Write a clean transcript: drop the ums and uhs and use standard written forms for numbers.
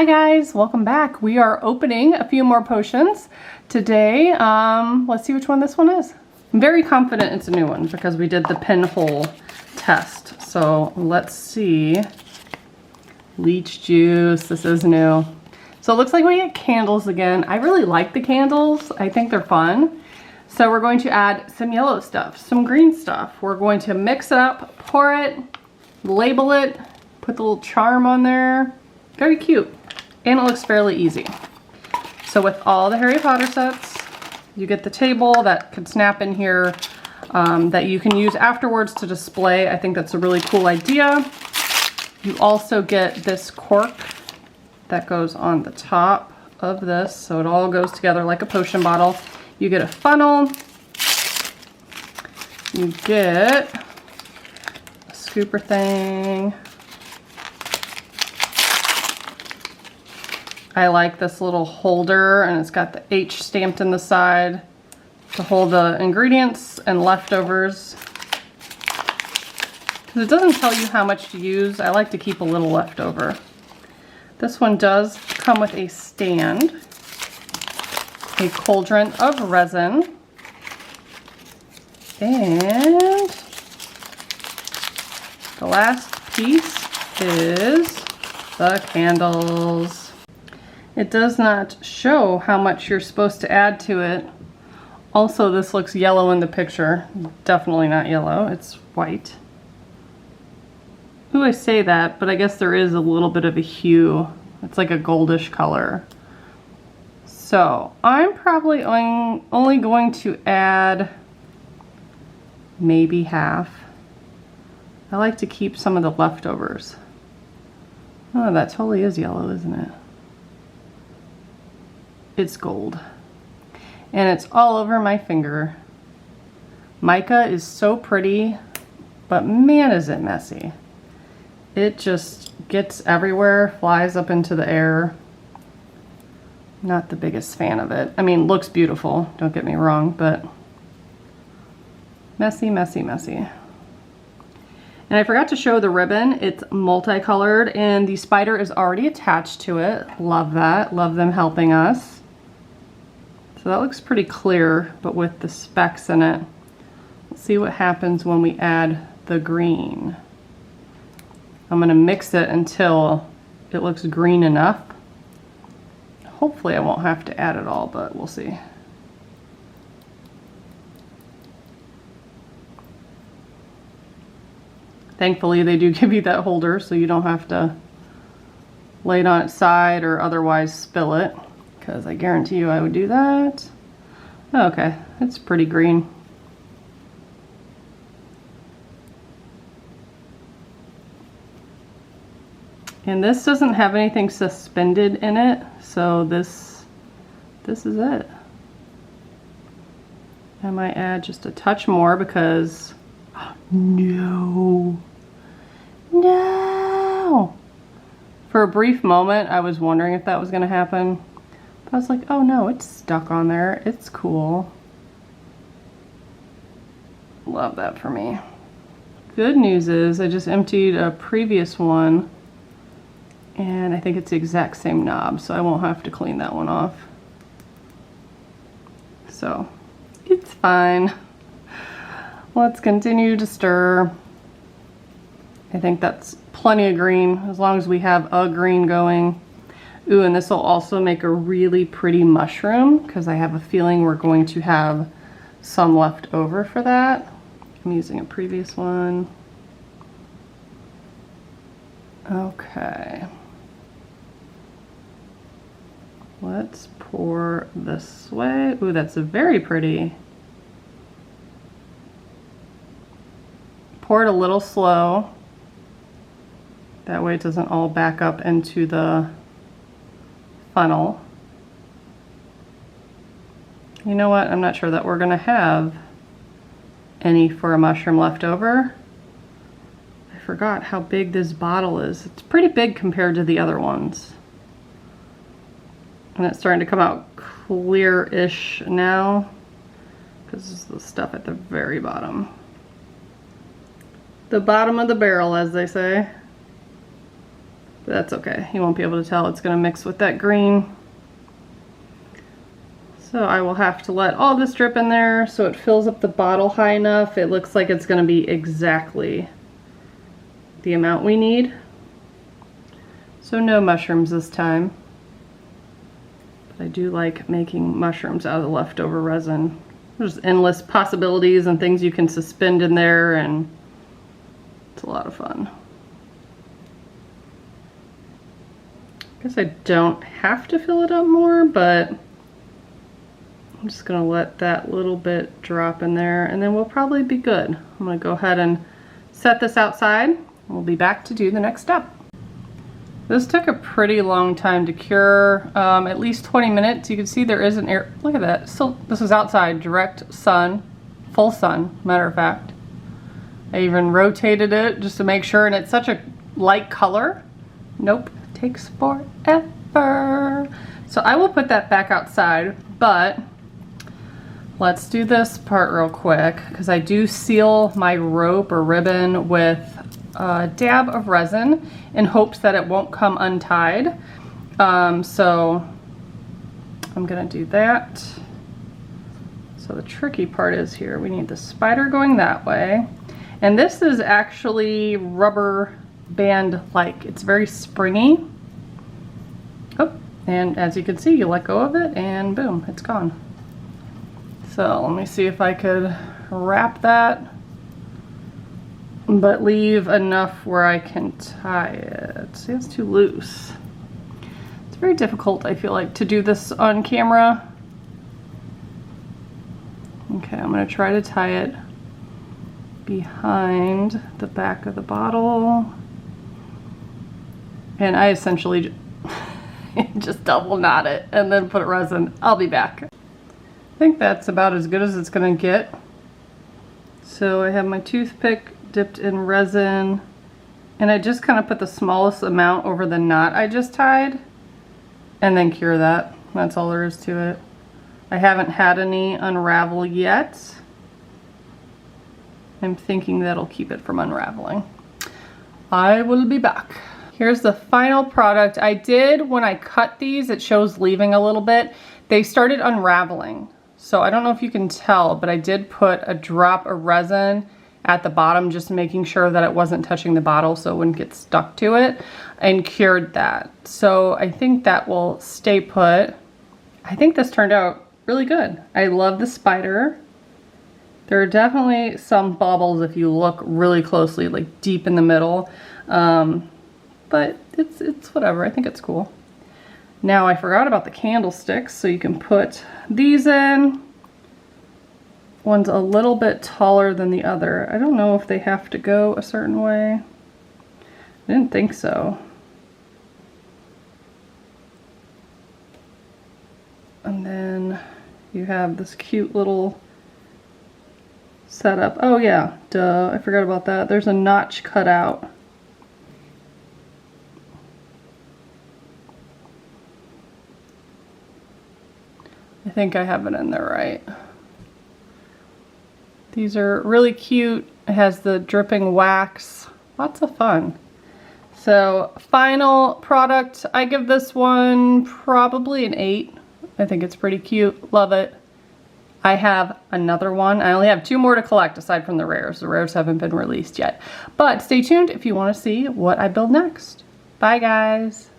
Hi guys, welcome back. We are opening a few more potions today. Let's see which one this one is. I'm very confident it's a new one because we did the pinhole test. So let's see. Leech juice, this is new. So it looks like we get candles again. I really like the candles. I think they're fun. So we're going to add some yellow stuff, some green stuff. We're going to mix it up, pour it, label it, put the little charm on there. Very cute. And it looks fairly easy. So with all the Harry Potter sets, you get the table that could snap in here that you can use afterwards to display. I think that's a really cool idea. You also get this cork that goes on the top of this. So it all goes together like a potion bottle. You get a funnel. You get a scooper thing. I like this little holder, and it's got the H stamped in the side to hold the ingredients and leftovers. Because it doesn't tell you how much to use, I like to keep a little left over. This one does come with a stand, a cauldron of resin, and the last piece is the candles. It does not show how much you're supposed to add to it. Also, this looks yellow in the picture. Definitely not yellow, it's white. Ooh, I say that, but I guess there is a little bit of a hue. It's like a goldish color. So I'm probably only going to add maybe half. I like to keep some of the leftovers. Oh, that totally is yellow, isn't it? It's gold. And it's all over my finger. Mica is so pretty, but man is it messy. It just gets everywhere, flies up into the air. Not the biggest fan of it. I mean, looks beautiful, don't get me wrong, but messy, messy, messy. And I forgot to show the ribbon. It's multicolored and the spider is already attached to it. Love that, love them helping us. So that looks pretty clear, but with the specks in it. Let's see what happens when we add the green. I'm gonna mix it until it looks green enough. Hopefully I won't have to add it all, but we'll see. Thankfully they do give you that holder so you don't have to lay it on its side or otherwise spill it. Because I guarantee you I would do that. Okay, it's pretty green. And this doesn't have anything suspended in it, so this is it. I might add just a touch more because, oh, no. For a brief moment, I was wondering if that was gonna happen. I was like, oh no, it's stuck on there. It's cool. Love that for me. Good news is I just emptied a previous one and I think it's the exact same knob, so I won't have to clean that one off. So it's fine. Let's continue to stir. I think that's plenty of green as long as we have a green going. Ooh, and this will also make a really pretty mushroom because I have a feeling we're going to have some left over for that. I'm using a previous one. Okay. Let's pour this way. Ooh, that's very pretty. Pour it a little slow. That way it doesn't all back up into the funnel. You know what? I'm not sure that we're gonna have any for a mushroom left over. I forgot how big this bottle is. It's pretty big compared to the other ones. And it's starting to come out clear-ish now because this is the stuff at the very bottom. The bottom of the barrel, as they say. But that's okay. You won't be able to tell. It's going to mix with that green. So I will have to let all this drip in there so it fills up the bottle high enough. It looks like it's going to be exactly the amount we need. So no mushrooms this time. But I do like making mushrooms out of the leftover resin. There's endless possibilities and things you can suspend in there, and it's a lot of fun. I guess I don't have to fill it up more, but I'm just gonna let that little bit drop in there and then we'll probably be good. I'm gonna go ahead and set this outside. We'll be back to do the next step. This took a pretty long time to cure, at least 20 minutes. You can see there is an air, look at that. So this is outside, direct sun, full sun, matter of fact. I even rotated it just to make sure, and it's such a light color. Nope, it takes forever. So I will put that back outside, but let's do this part real quick because I do seal my rope or ribbon with a dab of resin in hopes that it won't come untied. So I'm gonna do that. So the tricky part is here, we need the spider going that way. And this is actually rubber band-like. It's very springy. Oh, and as you can see, you let go of it and boom, it's gone. So let me see if I could wrap that, but leave enough where I can tie it. See, it's too loose. It's very difficult, I feel like, to do this on camera. Okay, I'm gonna try to tie it behind the back of the bottle. And I essentially just double knot it and then put resin. I'll be back. I think that's about as good as it's gonna get. So I have my toothpick dipped in resin, and I just kind of put the smallest amount over the knot I just tied and then cure that. That's all there is to it. I haven't had any unravel yet. I'm thinking that'll keep it from unraveling. I will be back. Here's the final product. I did, when I cut these, it shows leaving a little bit. They started unraveling. So I don't know if you can tell, but I did put a drop of resin at the bottom, just making sure that it wasn't touching the bottle so it wouldn't get stuck to it, and cured that. So I think that will stay put. I think this turned out really good. I love the spider. There are definitely some bubbles if you look really closely, like deep in the middle. But it's whatever, I think it's cool. Now I forgot about the candlesticks, so you can put these in. One's a little bit taller than the other. I don't know if they have to go a certain way. I didn't think so. And then you have this cute little setup. Oh yeah, duh, I forgot about that. There's a notch cut out. I think I have it in there right. These are really cute. It has the dripping wax. Lots of fun. So final product, I give this one probably an 8. I think it's pretty cute. Love it. I have another one. I only have 2 more to collect aside from the rares. The rares haven't been released yet. But stay tuned if you want to see what I build next. Bye guys.